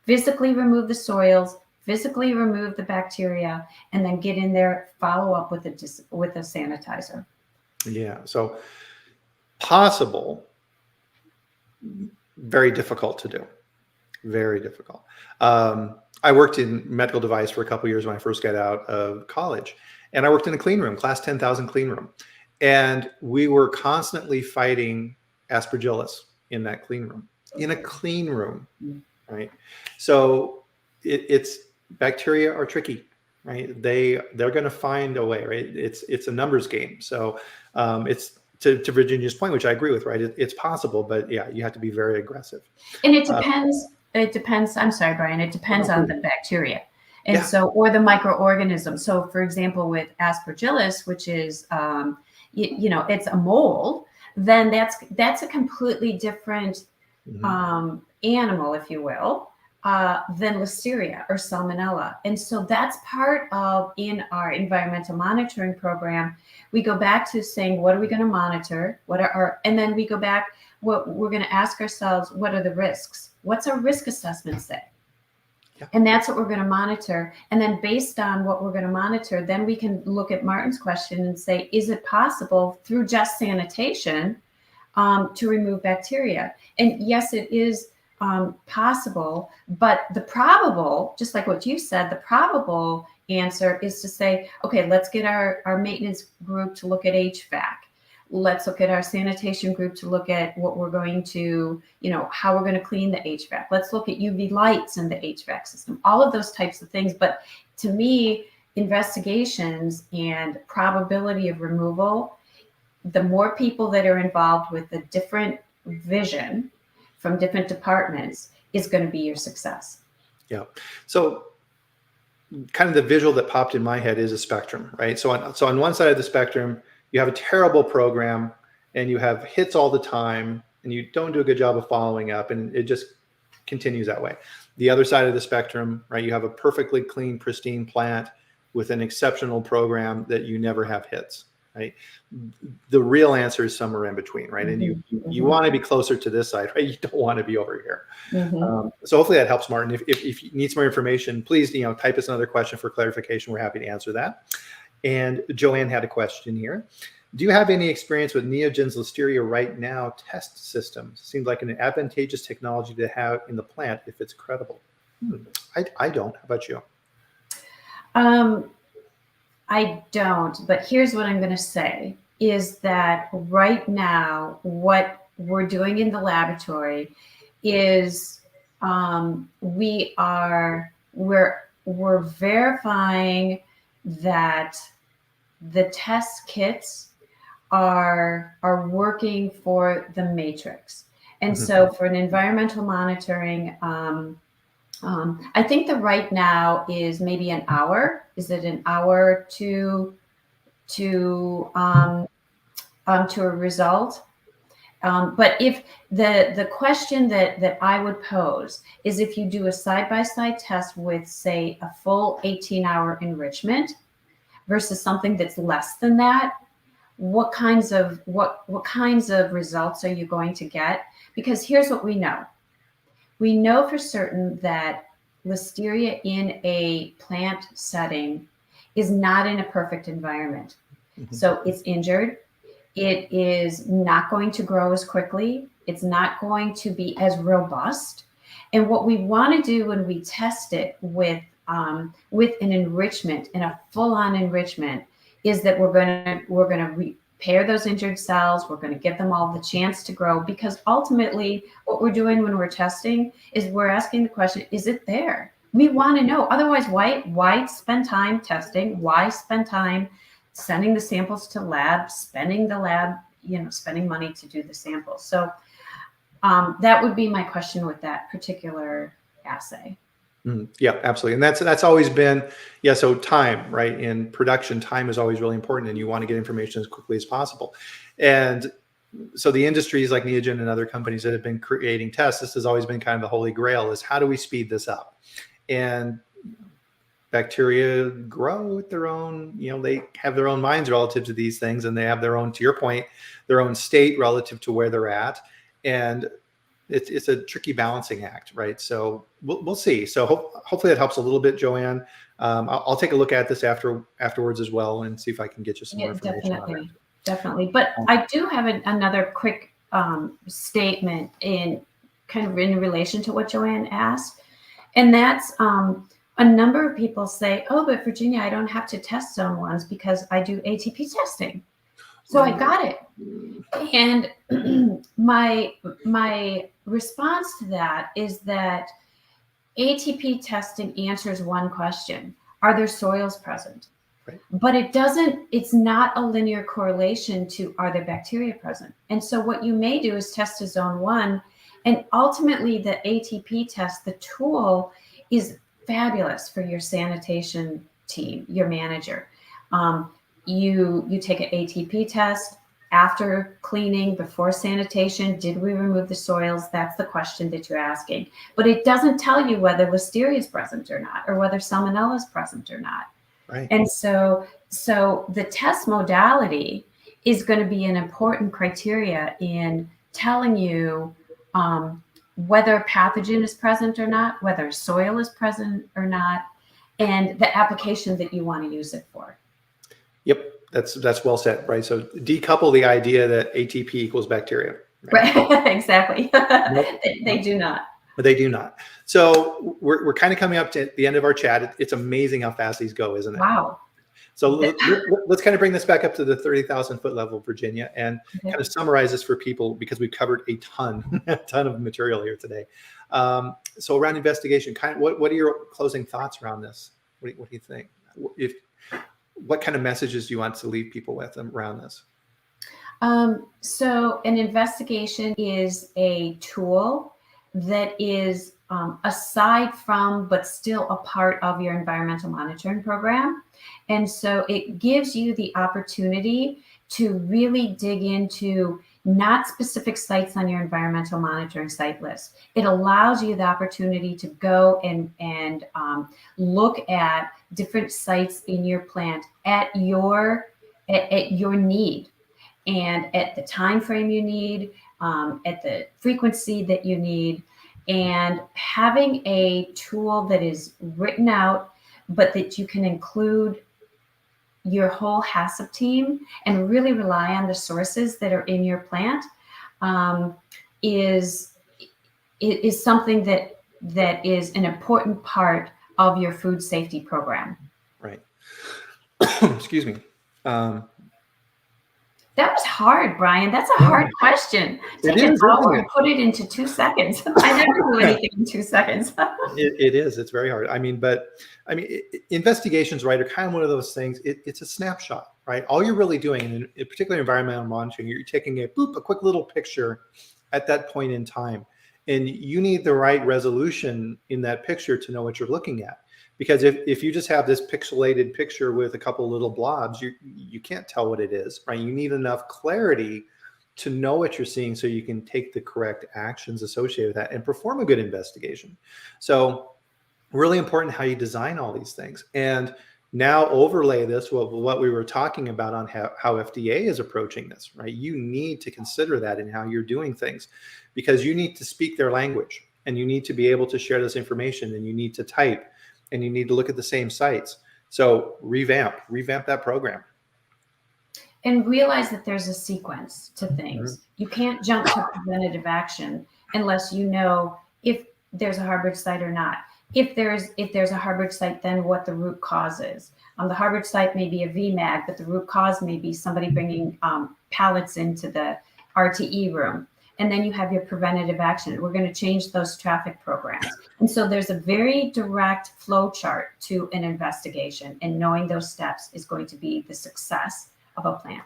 [SPEAKER 2] physically remove the soils, physically remove the bacteria, and then get in there, follow up with a sanitizer.
[SPEAKER 1] Yeah, so possible, very difficult to do. Very difficult. I worked in medical device for a couple of years when I first got out of college, and I worked in a clean room, class 10,000 clean room. And we were constantly fighting aspergillus in that clean room, right? So it's bacteria are tricky, right? They're going to find a way, right? It's a numbers game. So it's to Virginia's point, which I agree with, right? It's possible, but yeah, you have to be very aggressive.
[SPEAKER 2] And it depends. I'm sorry, Brian. It depends on the bacteria. And so, or the microorganism. So for example, with aspergillus, which is, it's a mold, then that's a completely different animal, if you will. than Listeria or Salmonella. And so that's part of, in our environmental monitoring program, we go back to saying, what are we going to monitor? And then we go back, what we're going to ask ourselves, what are the risks? What's our risk assessment say?
[SPEAKER 1] Yeah.
[SPEAKER 2] And that's what we're going to monitor. And then based on what we're going to monitor, then we can look at Martin's question and say, is it possible through just sanitation to remove bacteria? And yes, it is possible, but the probable, just like what you said, the probable answer is to say, okay, let's get our maintenance group to look at HVAC. Let's look at our sanitation group to look at what we're going to, how we're going to clean the HVAC. Let's look at UV lights in the HVAC system, all of those types of things. But to me, investigations and probability of removal, the more people that are involved with a different vision from different departments is going to be your success.
[SPEAKER 1] Yeah. So kind of the visual that popped in my head is a spectrum, right? So on one side of the spectrum, you have a terrible program and you have hits all the time and you don't do a good job of following up, and it just continues that way. The other side of the spectrum, right? You have a perfectly clean, pristine plant with an exceptional program that you never have hits, right? The real answer is somewhere in between, right? And you want to be closer to this side, right? You don't want to be over here. So hopefully that helps, Martin. If you need some more information, please, type us another question for clarification. We're happy to answer that. And Joanne had a question here. Do you have any experience with Neogen's Listeria right now test systems? Seems like an advantageous technology to have in the plant if it's credible. I don't. How about you?
[SPEAKER 2] I don't, but here's what I'm going to say is that right now, what we're doing in the laboratory is we're verifying that the test kits are working for the matrix. And so for an environmental monitoring, I think the right now is maybe an hour. Is it an hour to a result? But if the question that I would pose is, if you do a side-by-side test with, say, a full 18-hour enrichment versus something that's less than that, what kinds of results are you going to get? Because here's what we know. We know for certain that Listeria in a plant setting is not in a perfect environment. So it's injured. It is not going to grow as quickly. It's not going to be as robust. And what we want to do when we test it with an enrichment and a full-on enrichment is that we're going to repair those injured cells. We're going to give them all the chance to grow, because ultimately what we're doing when we're testing is we're asking the question, is it there? We want to know. Otherwise, why spend time testing? Why spend time sending the samples to lab, spending money to do the samples? So that would be my question with that particular assay.
[SPEAKER 1] Yeah, absolutely. And that's always been, so time, right? In production, time is always really important, and you want to get information as quickly as possible. And so the industries like Neogen and other companies that have been creating tests, this has always been kind of the holy grail, is how do we speed this up? And bacteria grow with their own, they have their own minds relative to these things, and they have their own, to your point, their own state relative to where they're at. And it's a tricky balancing act, right? So we'll see. So hopefully that helps a little bit, Joanne. I'll take a look at this afterwards as well and see if I can get you some more information.
[SPEAKER 2] Definitely. But I do have another quick statement in relation to what Joanne asked. And that's a number of people say, oh, but Virginia, I don't have to test zone ones because I do ATP testing. So I got it. And my response to that is that ATP testing answers one question: are there soils present?
[SPEAKER 1] Right.
[SPEAKER 2] But it's not a linear correlation to are there bacteria present. And so what you may do is test a zone 1, and ultimately the ATP test, the tool, is fabulous for your sanitation team, your manager. You take an ATP test, after cleaning, before sanitation, did we remove the soils? That's the question that you're asking. But it doesn't tell you whether listeria is present or not, or whether salmonella is present or not.
[SPEAKER 1] Right.
[SPEAKER 2] And so the test modality is going to be an important criteria in telling you whether pathogen is present or not, whether soil is present or not, and the application that you want to use it for.
[SPEAKER 1] Yep, that's well said, right? So decouple the idea that ATP equals bacteria.
[SPEAKER 2] Right, exactly.
[SPEAKER 1] Nope.
[SPEAKER 2] They do not.
[SPEAKER 1] But they do not. So we're kind of coming up to the end of our chat. It's amazing how fast these go, isn't it?
[SPEAKER 2] Wow.
[SPEAKER 1] So let's kind of bring this back up to the 30,000 foot level, Virginia, and kind of summarize this for people, because we've covered a ton of material here today. So around investigation, kind of what are your closing thoughts around this? What do you think? What kind of messages do you want to leave people with around this?
[SPEAKER 2] So an investigation is a tool that is aside from, but still a part of your environmental monitoring program. And so it gives you the opportunity to really dig into not specific sites on your environmental monitoring site list. It allows you the opportunity to go and look at different sites in your plant at your need, and at the time frame you need, at the frequency that you need, and having a tool that is written out, but that you can include your whole HACCP team and really rely on the sources that are in your plant, is something that is an important part of your food safety program.
[SPEAKER 1] Right. Excuse me.
[SPEAKER 2] That was hard, Brian. That's a hard question. Take an hour and put it into 2 seconds. I never do anything in 2 seconds.
[SPEAKER 1] It is. It's very hard. Investigations, right, are kind of one of those things. It's a snapshot, right? All you're really doing, and in particular environmental monitoring, you're taking a quick little picture at that point in time. And you need the right resolution in that picture to know what you're looking at. Because if you just have this pixelated picture with a couple little blobs, you can't tell what it is, right? You need enough clarity to know what you're seeing so you can take the correct actions associated with that and perform a good investigation. So really important how you design all these things. And now overlay this with what we were talking about on how FDA is approaching this, right? You need to consider that in how you're doing things, because you need to speak their language, and you need to be able to share this information, and you need to type, and you need to look at the same sites. So revamp that program.
[SPEAKER 2] And realize that there's a sequence to things. You can't jump to preventative action unless you know if there's a harbored site or not. If there's a harbored site, then what the root cause is. The harbored site may be a VMAG, but the root cause may be somebody bringing pallets into the RTE room. And then you have your preventative action. We're going to change those traffic programs. And so there's a very direct flow chart to an investigation, and knowing those steps is going to be the success of a plan.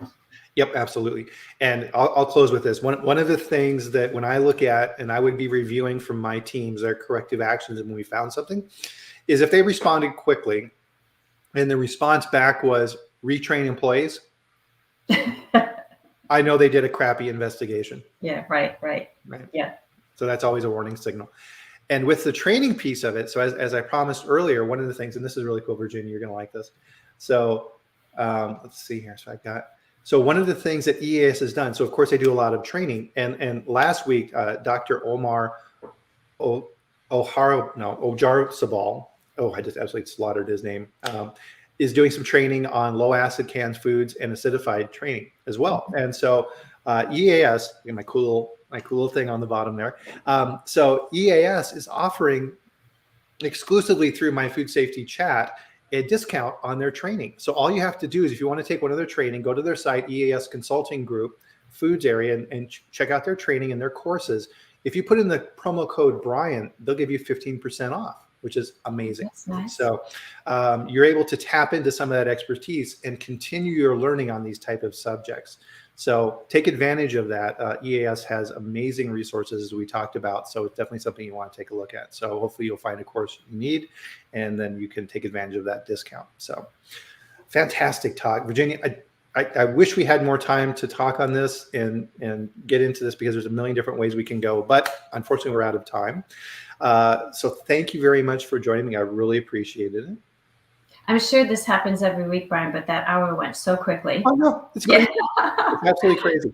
[SPEAKER 1] Yep, absolutely. And I'll close with this. One of the things that when I look at, and I would be reviewing from my teams, their corrective actions, and when we found something, is if they responded quickly and the response back was retrain employees, I know they did a crappy investigation.
[SPEAKER 2] Yeah, right. Yeah.
[SPEAKER 1] So that's always a warning signal. And with the training piece of it, so as I promised earlier, one of the things, and this is really cool, Virginia, you're going to like this. So let's see here. So one of the things that EAS has done, so of course they do a lot of training. And last week, Dr. Omar Ojarzabal, I just absolutely slaughtered his name, is doing some training on low acid canned foods and acidified training as well. And so EAS, my cool thing on the bottom there. So EAS is offering exclusively through my food safety chat a discount on their training. So all you have to do is, if you want to take one of their training, go to their site, EAS Consulting Group, Foods area, and check out their training and their courses. If you put in the promo code Bryan, they'll give you 15% off, which is amazing.
[SPEAKER 2] That's nice.
[SPEAKER 1] So you're able to tap into some of that expertise and continue your learning on these type of subjects. So take advantage of that. EAS has amazing resources, as we talked about. So it's definitely something you want to take a look at. So hopefully you'll find a course you need, and then you can take advantage of that discount. So fantastic talk. Virginia, I wish we had more time to talk on this and get into this, because there's a million different ways we can go, but unfortunately we're out of time. So thank you very much for joining me. I really appreciated it.
[SPEAKER 2] I'm sure this happens every week, Bryan, but that hour went so quickly.
[SPEAKER 1] Oh no, it's
[SPEAKER 2] Yeah.
[SPEAKER 1] crazy. It's absolutely crazy.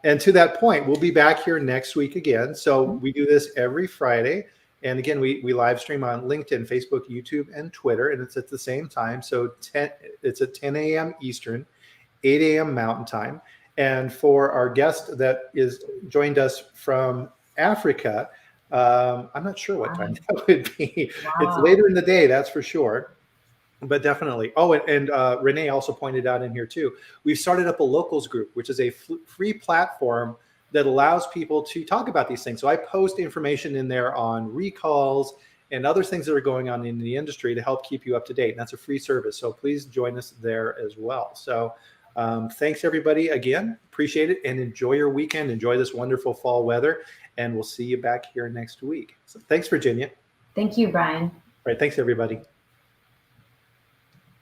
[SPEAKER 1] And to that point, we'll be back here next week again. So we do this every Friday. And again, we live stream on LinkedIn, Facebook, YouTube, and Twitter, and it's at the same time. So it's at 10 a.m. Eastern, 8 a.m. Mountain Time. And for our guest that is joined us from Africa, I'm not sure what time that would be.
[SPEAKER 2] Wow.
[SPEAKER 1] It's later in the day, that's for sure. But definitely. Oh, and Renee also pointed out in here too, we've started up a locals group, which is a free platform that allows people to talk about these things. So I post information in there on recalls and other things that are going on in the industry to help keep you up to date. And that's a free service. So please join us there as well. So thanks everybody again. Appreciate it, and enjoy your weekend. Enjoy this wonderful fall weather, and we'll see you back here next week. So thanks, Virginia.
[SPEAKER 2] Thank you, Bryan.
[SPEAKER 1] All right. Thanks everybody.